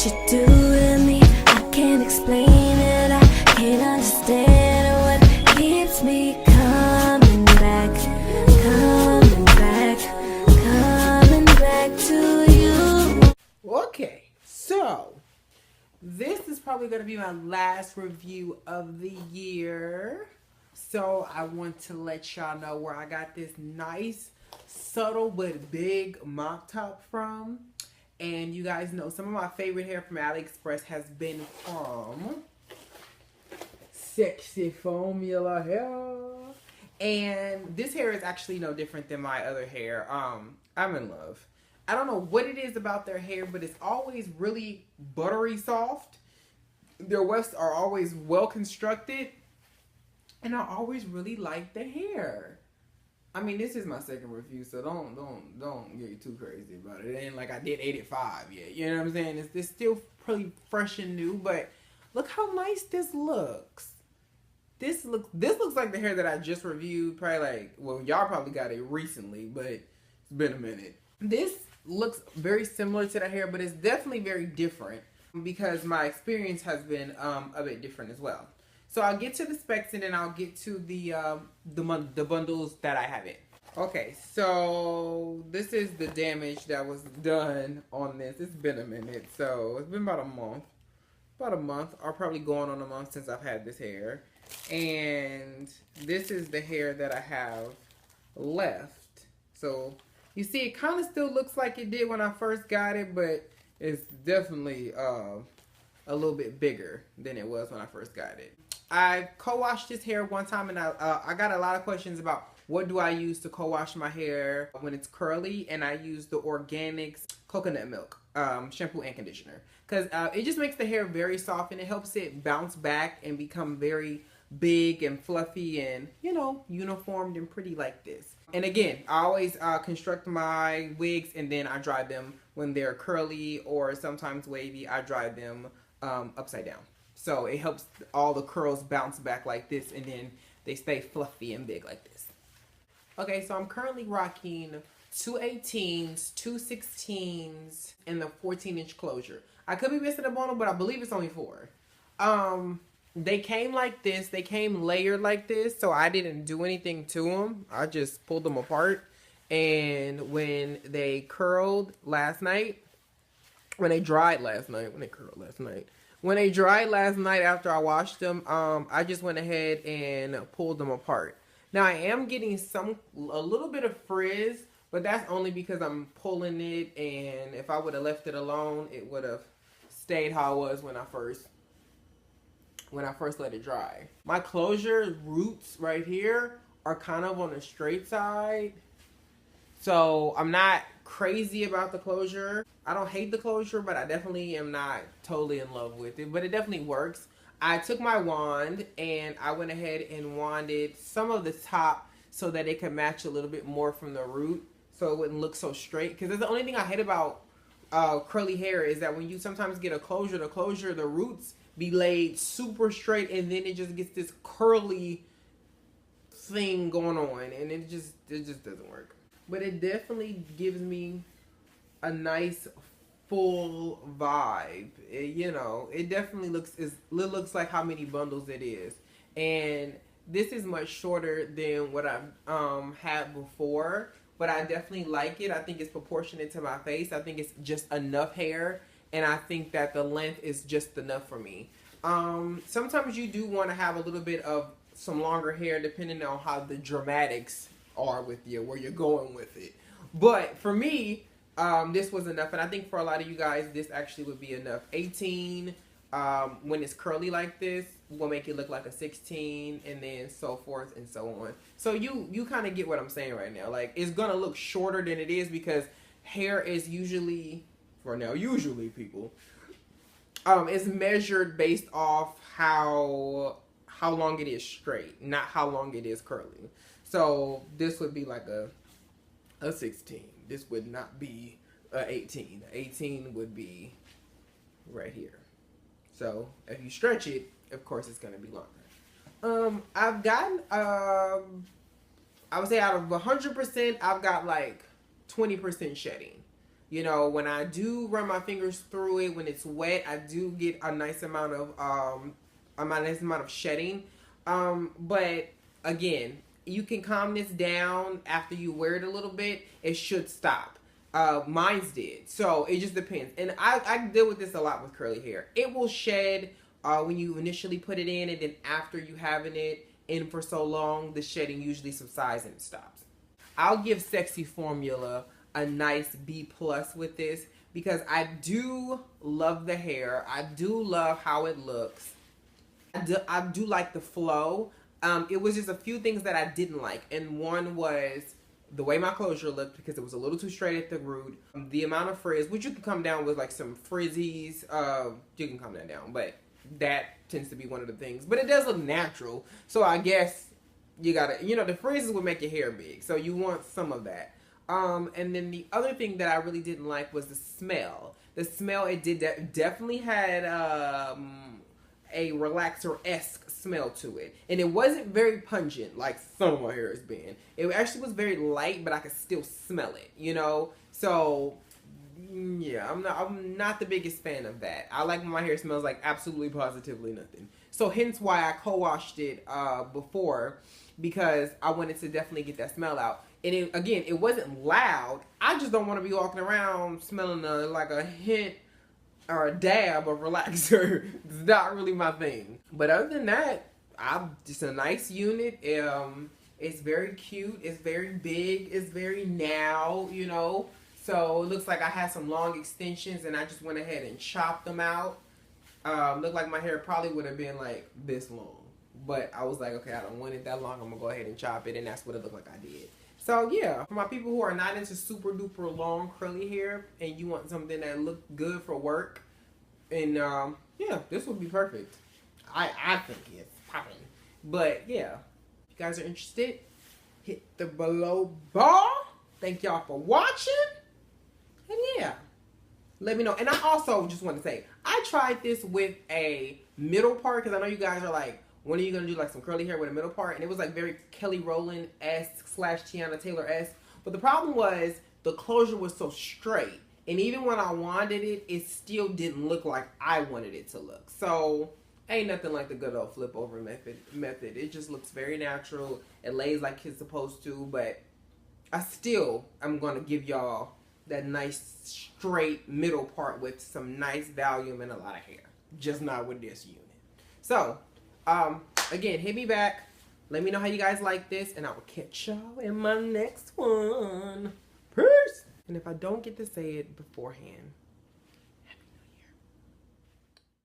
you do to me, I can't explain it, I can't understand what keeps me coming back, coming back, coming back to you. Okay, so this is probably going to be my last review of the year. So I want to let y'all know where I got this nice, subtle but big mop top from. And you guys know some of my favorite hair from AliExpress has been from Sexy Formula hair. And this hair is actually no different than my other hair. I'm in love. I don't know what it is about their hair, but it's always really buttery soft. Their wefts are always well constructed. And I always really like the hair. I mean, this is my second review, so don't get too crazy about it. It ain't like I did 85 yet. You know what I'm saying? It's still pretty fresh and new, but look how nice this looks. This looks like the hair that I just reviewed. Probably like, well, y'all probably got it recently, but it's been a minute. This looks very similar to the hair, but it's definitely very different because my experience has been a bit different as well. So I'll get to the specs and then I'll get to the bundles that I have in. Okay, so this is the damage that was done on this. It's been a minute, so it's been about a month. About a month, or probably going on a month since I've had this hair. And this is the hair that I have left. So you see, it kind of still looks like it did when I first got it, but it's definitely a little bit bigger than it was when I first got it. I co-washed this hair one time, and I got a lot of questions about what do I use to co-wash my hair when it's curly, and I use the Organics coconut milk shampoo and conditioner because it just makes the hair very soft and it helps it bounce back and become very big and fluffy and, you know, uniformed and pretty like this. And again, I always construct my wigs and then I dry them when they're curly or sometimes wavy. I dry them upside down. So it helps all the curls bounce back like this and then they stay fluffy and big like this. Okay, so I'm currently rocking 2 18s, 2 16s, and the 14-inch closure. I could be missing a bundle, but I believe it's only 4. They came like this. They came layered like this, so I didn't do anything to them. I just pulled them apart. And when they curled last night, when they dried last night after I washed them, I just went ahead and pulled them apart. Now I am getting a little bit of frizz, but that's only because I'm pulling it, and if I would have left it alone, it would have stayed how it was when I first let it dry. My closure roots right here are kind of on the straight side, so I'm not crazy about the closure. I don't hate the closure, but I definitely am not totally in love with it, but it definitely works. I took my wand and I went ahead and wanded some of the top so that it could match a little bit more from the root so it wouldn't look so straight, because that's the only thing I hate about curly hair is that when you sometimes get a closure, the roots be laid super straight and then it just gets this curly thing going on and it just doesn't work. But it definitely gives me a nice full vibe. You know, it definitely looks like how many bundles it is. And this is much shorter than what I've had before, but I definitely like it. I think it's proportionate to my face. I think it's just enough hair, and I think that the length is just enough for me. Sometimes you do want to have a little bit of some longer hair depending on how the dramatics are with you, where you're going with it. But for me, this was enough, and I think for a lot of you guys, this actually would be enough. 18, when it's curly like this, will make it look like a 16, and then so forth and so on. So you kind of get what I'm saying right now. Like, it's gonna look shorter than it is because hair is usually, for now, people, it's measured based off how long it is straight, not how long it is curly. So this would be like a 16. This would not be a 18. 18 would be right here. So if you stretch it, of course it's going to be longer. I've gotten, I would say out of 100%, I've got like 20% shedding. You know, when I do run my fingers through it, when it's wet, I do get a nice amount of shedding. But again, you can calm this down after you wear it a little bit. It should stop. Mine's did. So it just depends. And I deal with this a lot with curly hair. It will shed when you initially put it in, and then after you having it in for so long, the shedding usually subsides and it stops. I'll give Sexy Formula a nice B+ with this because I do love the hair. I do love how it looks. I do like the flow. It was just a few things that I didn't like, and one was the way my closure looked because it was a little too straight at the root. The amount of frizz, which you can come down with like some frizzies, you can come that down, but that tends to be one of the things. But it does look natural, so I guess you gotta, you know, the frizzes would make your hair big, so you want some of that. And then the other thing that I really didn't like was the smell. The smell, it did definitely had a relaxer-esque smell to it. And it wasn't very pungent like some of my hair has been. It actually was very light, but I could still smell it, you know? So, yeah, I'm not the biggest fan of that. I like when my hair smells like absolutely positively nothing. So hence why I co-washed it before, because I wanted to definitely get that smell out. And again, it wasn't loud. I just don't want to be walking around smelling like a hint or a dab of relaxer. It's not really my thing. But other than that, I'm just a nice unit. It's very cute. It's very big. It's very now, you know. So it looks like I had some long extensions and I just went ahead and chopped them out. Looked like my hair probably would have been like this long. But I was like, okay, I don't want it that long. I'm going to go ahead and chop it. And that's what it looked like I did. So yeah, for my people who are not into super duper long curly hair and you want something that look good for work, and yeah, this would be perfect. I think it's popping. But yeah, if you guys are interested, hit the below bar. Thank y'all for watching. And yeah, let me know. And I also just want to say, I tried this with a middle part because I know you guys are like, when are you going to do like some curly hair with a middle part? And it was like very Kelly Rowland-esque / Tiana Taylor-esque. But the problem was the closure was so straight. And even when I wanted it, it still didn't look like I wanted it to look. So ain't nothing like the good old flip over method. It just looks very natural. It lays like it's supposed to. But I'm going to give y'all that nice straight middle part with some nice volume and a lot of hair. Just not with this unit. So again, hit me back. Let me know how you guys like this, and I will catch y'all in my next one. Peace! And if I don't get to say it beforehand,